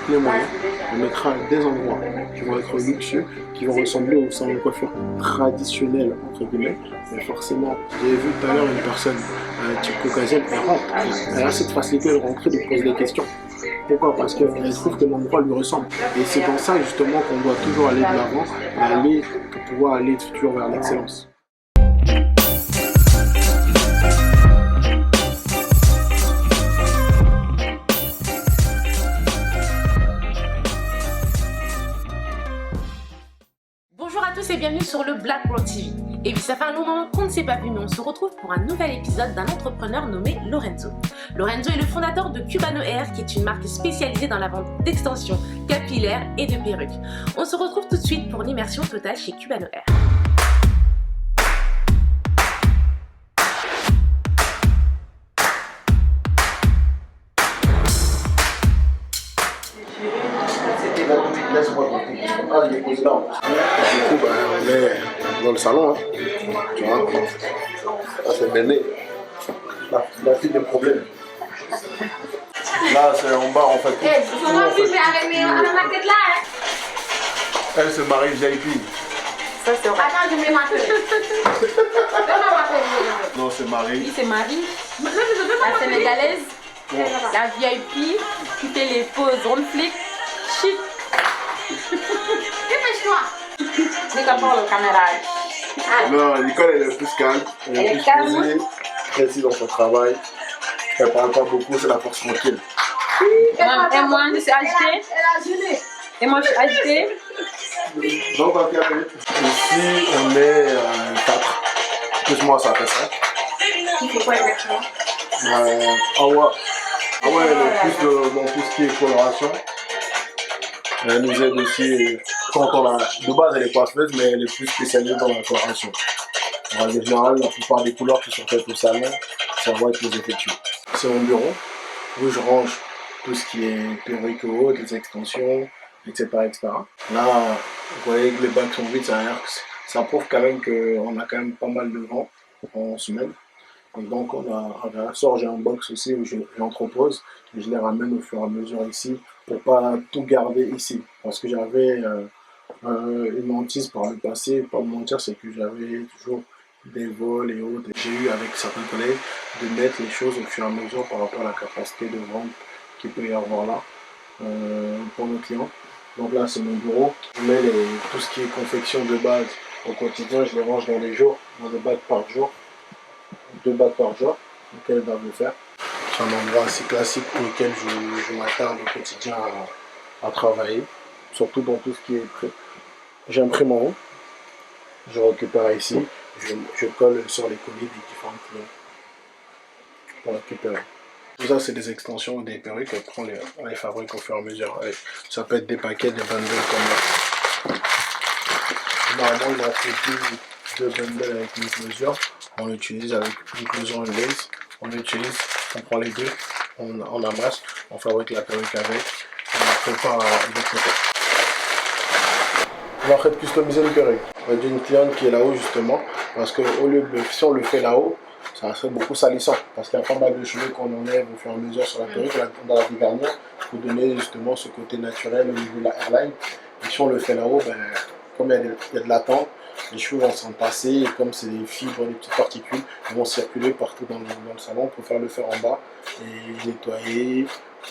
les moyens, on mettra des endroits qui vont être luxueux, qui vont ressembler au salon de coiffure traditionnel, entre guillemets. Mais forcément, j'ai vu tout à l'heure une personne type caucasienne, elle rentre, elle a cette facilité de rentrer, de poser des questions. Pourquoi? Parce qu'elle trouve que l'endroit lui ressemble. Et c'est dans ça justement qu'on doit toujours aller de l'avant, pour pouvoir aller toujours vers l'excellence. Bonjour à tous et bienvenue sur le Black World TV. Et puis ça fait un long moment qu'on ne s'est pas vu, mais on se retrouve pour un nouvel épisode d'un entrepreneur nommé Lorenzo. Lorenzo est le fondateur de Cubano Hair, qui est une marque spécialisée dans la vente d'extensions capillaires et de perruques. On se retrouve tout de suite pour l'immersion totale chez Cubano Hair. Laisse-moi compter. Ah, il est posé là. Du coup, on est dans le salon. Hein. Tu vois, ça c'est Béné. La fille des problèmes. Là, c'est en bas, en fait. Elle se marie VIP. Ça c'est vrai. Attends, je mets ma télé. Non, c'est Marie. Lui c'est Marie, la sénégalaise, la VIP, qui fait les poses on flic, chic. Dépêche-toi. Dès qu'on parle au caméra. Non, Nicole, elle est plus calme. Elle est plus posée, précise dans son travail. Elle parle pas beaucoup, c'est la force tranquille. Et moi je suis agitée. Elle a gelé. Et moi je suis agitée. Donc, ici, on est 4. Plus moi, ça fait 5. Il faut quoi exactement? Awa, elle est plus dans tout ce qui est coloration. Elle nous aide aussi quand on a. De base, elle est coiffeuse, mais elle est plus spécialisée dans la coloration. En général, la plupart des couleurs qui sont faites au salon, ça va être les effectués. C'est mon bureau où je range tout ce qui est perruque haute, les extensions, etc., etc. Là, vous voyez que les bacs sont vides, ça prouve quand même qu'on a quand même pas mal de vent en semaine. Et donc, j'ai un box aussi où j'entrepose et je les ramène au fur et à mesure ici pour pas tout garder ici. Parce que j'avais une hantise par le passé, pas me mentir, c'est que j'avais toujours des vols et autres. J'ai eu avec certains collègues de mettre les choses au fur et à mesure par rapport à la capacité de vente qu'il peut y avoir là pour nos clients. Donc là, c'est mon bureau. Je mets tout ce qui est confection de base au quotidien, je les range dans des jours, dans des bacs par jour. 2 bacs par jour, auxquels elles doivent le faire. C'est un endroit assez classique pour lequel je m'attarde au quotidien à travailler, surtout dans tout ce qui est prêt. J'imprime en haut, je récupère ici, je colle sur les colis des différents clients pour récupérer. Tout ça, c'est des extensions ou des perruques, on les fabrique au fur et à mesure. Ça peut être des paquets, des bundles comme ça. Normalement, il en fait deux bundles avec une mesure. On l'utilise avec une cloison anglaise, on prend les deux, on amasse, on fabrique la perruque avec, et on prépare de l'autre côté. On va en fait customiser une perruque. On a une cliente qui est là-haut justement, parce que si on le fait là-haut, ça serait beaucoup salissant, parce qu'il y a pas mal de cheveux qu'on enlève au fur et à mesure sur la perruque, dans la dernière, pour donner justement ce côté naturel au niveau de la hairline. Et si on le fait là-haut, comme il y a de l'attente, les cheveux vont s'entasser et comme c'est des fibres, des petites particules, ils vont circuler partout dans le salon. On peut le faire en bas et nettoyer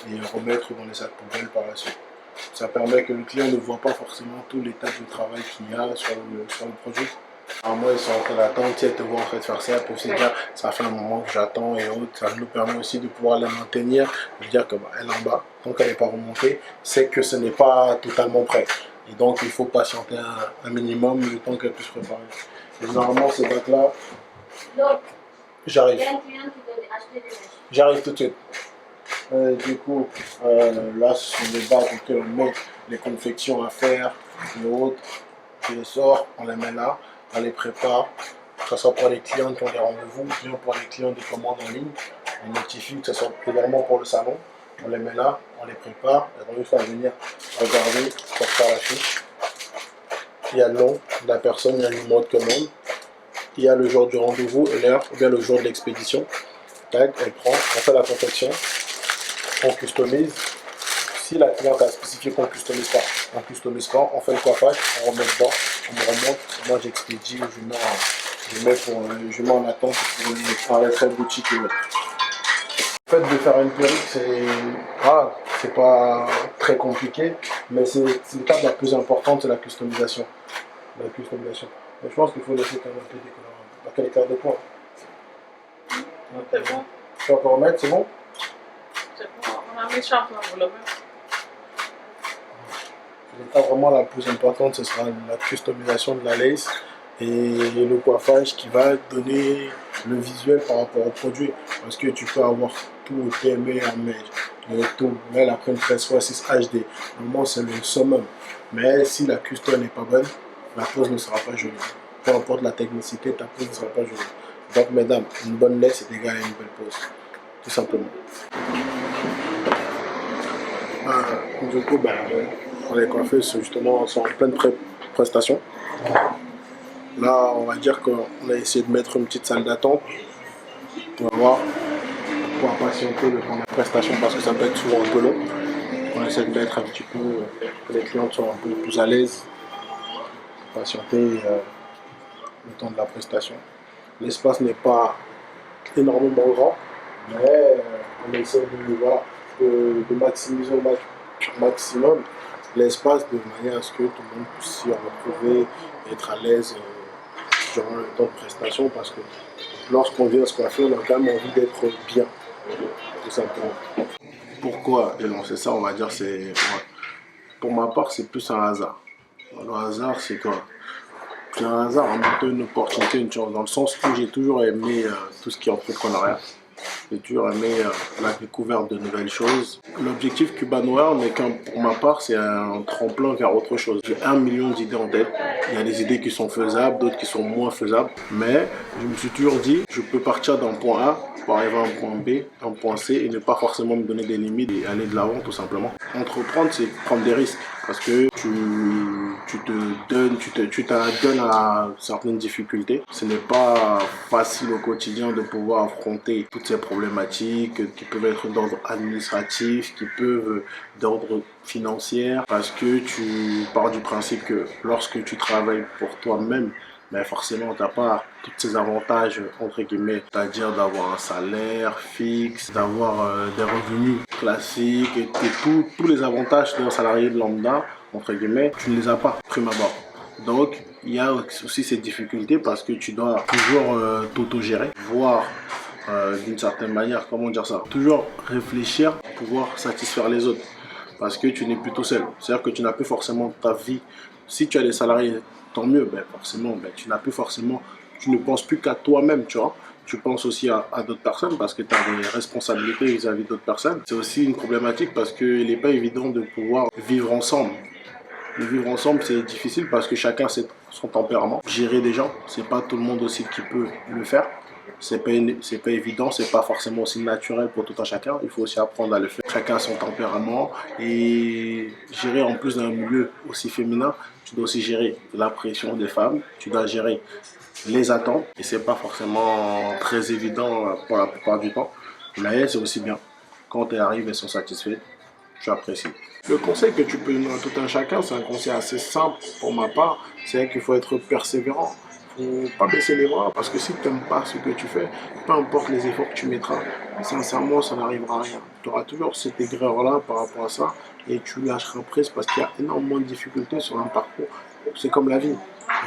et remettre dans les sacs poubelles par la suite. Ça permet que le client ne voit pas forcément tout l'état de travail qu'il y a sur le produit. Alors moi, ils sont en train d'attendre, tu te vois en fait faire ça pour se dire ça fait un moment que j'attends et autres. Ça nous permet aussi de pouvoir la maintenir, de dire qu'elle est en bas, tant qu'elle n'est pas remontée, c'est que ce n'est pas totalement prêt. Et donc, il faut patienter un minimum le temps qu'elle puisse préparer. Et généralement, ces bacs-là, j'arrive. J'arrive tout de suite. Du coup, là, ce sont des bacs auxquels on met les confections à faire et autres. Je les sors, on les met là, on les prépare. Que ce soit pour les clients qui ont des rendez-vous, ou bien pour les clients de commandes en ligne. On notifie que ce soit également pour le salon. On les met là, on les prépare, et on juste à venir regarder pour faire la fiche. Il y a le nom de la personne, il y a le numéro de commande, il y a le jour du rendez-vous et l'heure, ou bien le jour de l'expédition. Tac, elle prend, on fait la confection, on customise. si la cliente a spécifié qu'on ne customise pas, on fait le coiffage, on remet dedans, on me remonte, moi j'expédie, je mets en attente pour un retrait boutique. Le fait de faire une perruque, c'est pas très compliqué, mais c'est l'étape la plus importante, c'est la customisation. Mais je pense qu'il faut laisser quand même un peu décorer. Dans quel écart de points? C'est bon. Tu peux encore remettre, c'est bon? C'est bon. On a mis champion pour le mettre. L'étape vraiment la plus importante, ce sera la customisation de la lace et le coiffage qui va donner le visuel par rapport au produit. Parce que tu peux avoir tout au TME en tout, mais après une 13x6 HD, normalement c'est le summum. Mais si la custom n'est pas bonne, la pose ne sera pas jolie. Peu importe la technicité, ta pose ne sera pas jolie. Donc mesdames, une bonne lace est égale à une belle pose. Tout simplement. Du coup, les coiffeuses justement sont en pleine prestation. Là, on va dire qu'on a essayé de mettre une petite salle d'attente. On va voir, pour patienter le temps de prestation parce que ça peut être souvent un peu long. On essaie de mettre un petit peu, que les clientes soient un peu plus à l'aise. Patienter le temps de la prestation. L'espace n'est pas énormément grand, mais on essaie de maximiser au maximum l'espace de manière à ce que tout le monde puisse s'y retrouver et être à l'aise durant le temps de prestation parce que lorsqu'on vient se coiffer, on a quand même envie d'être bien, tout simplement. Pourquoi j'ai lancé ça? On va dire pour ma part, c'est plus un hasard. Le hasard, c'est quoi? C'est un hasard en même temps une opportunité, une chance, dans le sens où j'ai toujours aimé tout ce qui est entrepreneuriat. J'ai toujours aimé la découverte de nouvelles choses. L'objectif Cubano Air n'est qu'un, pour ma part, c'est un tremplin vers autre chose. J'ai 1 million d'idées en tête. Il y a des idées qui sont faisables, d'autres qui sont moins faisables. Mais je me suis toujours dit, je peux partir d'un point A pour arriver à un point B, un point C et ne pas forcément me donner des limites et aller de l'avant tout simplement. Entreprendre, c'est prendre des risques parce que tu t'adonnes à certaines difficultés. Ce n'est pas facile au quotidien de pouvoir affronter toutes ces problématiques qui peuvent être d'ordre administratif, qui peuvent d'ordre financier, parce que tu pars du principe que lorsque tu travailles pour toi-même, mais forcément, tu n'as pas tous ces avantages, entre guillemets, c'est-à-dire d'avoir un salaire fixe, d'avoir des revenus classiques, et tous les avantages d'un salarié de lambda, entre guillemets, tu ne les as pas, prime abord. Donc, il y a aussi ces difficultés parce que tu dois toujours t'auto-gérer, voire d'une certaine manière, comment dire ça, toujours réfléchir pour pouvoir satisfaire les autres parce que tu n'es plus tout seul. C'est-à-dire que tu n'as plus forcément ta vie. Si tu as des salariés, tant mieux, forcément, tu n'as plus forcément, tu ne penses plus qu'à toi-même, tu vois. Tu penses aussi à d'autres personnes parce que tu as des responsabilités vis-à-vis d'autres personnes. C'est aussi une problématique parce qu'il n'est pas évident de pouvoir vivre ensemble. Vivre ensemble, c'est difficile parce que chacun a son tempérament. Gérer des gens, c'est pas tout le monde aussi qui peut le faire. C'est pas évident, c'est pas forcément aussi naturel pour tout un chacun. Il faut aussi apprendre à le faire. Chacun a son tempérament et gérer en plus d'un milieu aussi féminin, tu dois aussi gérer la pression des femmes, tu dois gérer les attentes et c'est pas forcément très évident pour la plupart du temps. Mais c'est aussi bien. Quand elles arrivent, elles sont satisfaites, tu apprécies. Le conseil que tu peux donner à tout un chacun, c'est un conseil assez simple pour ma part, c'est qu'il faut être persévérant. Il ne faut pas baisser les bras parce que si tu n'aimes pas ce que tu fais, peu importe les efforts que tu mettras, sincèrement, ça n'arrivera à rien. Tu auras toujours cette aigreur-là par rapport à ça et tu lâcheras prise parce qu'il y a énormément de difficultés sur un parcours. C'est comme la vie,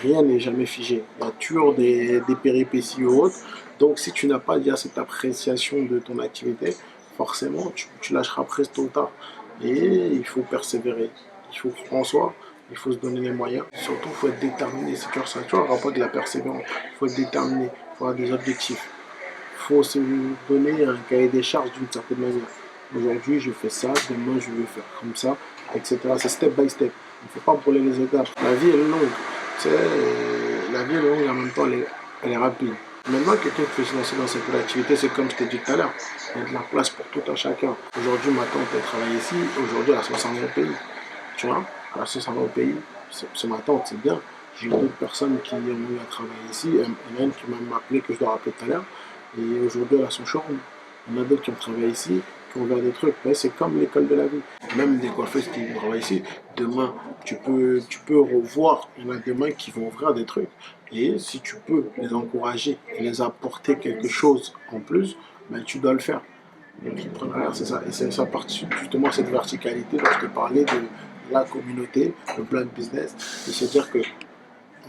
rien n'est jamais figé. Il y a toujours des péripéties ou autres. Donc si tu n'as pas déjà cette appréciation de ton activité, forcément, tu lâcheras prise tôt ou tard. Et il faut persévérer, il faut croire en soi. Il faut se donner les moyens. Surtout, il faut être déterminé. C'est toujours le rapport de la persévérance. Il faut être déterminé. Il faut avoir des objectifs. Il faut se donner un cahier des charges d'une certaine manière. Aujourd'hui, je fais ça. Demain, je vais faire comme ça, etc. C'est step by step. Il ne faut pas brûler les étapes. La vie, elle est longue. Tu sais, la vie est longue et en même temps, elle est rapide. Maintenant, quelqu'un qui veut se lancer dans cette activité, c'est comme je t'ai dit tout à l'heure. Il y a de la place pour tout un chacun. Aujourd'hui, ma tante, elle travaille ici. Aujourd'hui, elle a 60 ans au pays. Tu vois? Là, ça va au pays, c'est ma tante, c'est bien. J'ai eu d'autres personnes qui ont eu à travailler ici. Il y en a une qui m'a appelé, que je dois rappeler tout à l'heure. Et aujourd'hui, elle a son showroom. Il y en a d'autres qui ont travaillé ici, qui ont ouvert des trucs. Mais c'est comme l'école de la vie. Même des coiffeuses qui travaillent ici, demain, tu peux revoir, il y en a demain qui vont ouvrir des trucs. Et si tu peux les encourager et les apporter quelque chose en plus, ben, tu dois le faire. L'entrepreneuriat, c'est ça. Et c'est ça partie justement cette verticalité dont je te parlais de la communauté, le plan business, de se dire que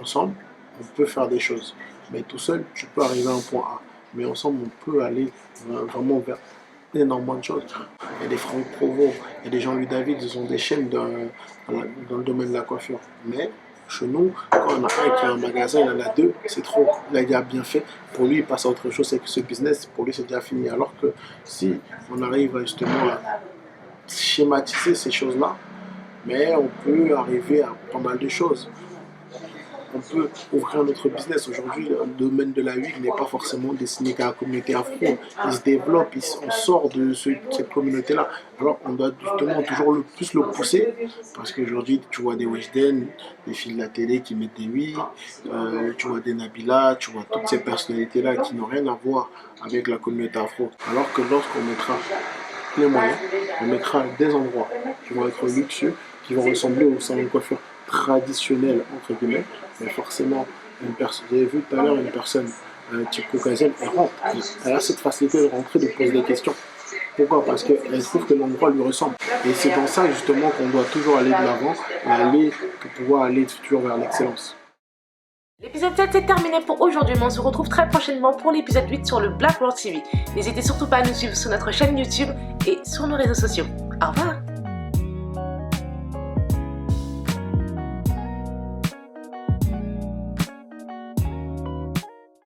ensemble, on peut faire des choses. Mais tout seul, tu peux arriver à un point A. Mais ensemble, on peut aller vraiment vers énormément de choses. Il y a des Franck Provo, il y a des Jean-Louis David, ils ont des chaînes dans le domaine de la coiffure. Mais chez nous, quand on a un qui a un magasin, il en a deux, c'est trop. Là, il a bien fait. Pour lui, il passe à autre chose, c'est que ce business, pour lui, c'est déjà fini. Alors que si on arrive justement à schématiser ces choses-là, mais on peut arriver à pas mal de choses. On peut ouvrir notre business. Aujourd'hui, le domaine de la huile n'est pas forcément destiné qu'à la communauté afro. Il se développe, on sort de cette communauté-là. Alors, on doit justement toujours le plus le pousser. Parce qu'aujourd'hui, tu vois des Weshden, des filles de la télé qui mettent des huiles, tu vois des Nabila, tu vois toutes ces personnalités-là qui n'ont rien à voir avec la communauté afro. Alors que lorsqu'on mettra les moyens, on mettra des endroits qui vont être luxueux, qui vont ressembler au salon de coiffure traditionnel, entre guillemets, mais forcément, une personne, j'ai vu tout à l'heure une personne type caucasienne, elle rentre, elle a cette facilité de rentrer, de poser des questions. Pourquoi? Parce qu'elle trouve que l'endroit lui ressemble. Et c'est dans ça justement qu'on doit toujours aller de l'avant, pour pouvoir aller toujours vers l'excellence. L'épisode 7 est terminé pour aujourd'hui, mais on se retrouve très prochainement pour l'épisode 8 sur le Black World TV. N'hésitez surtout pas à nous suivre sur notre chaîne YouTube et sur nos réseaux sociaux. Au revoir!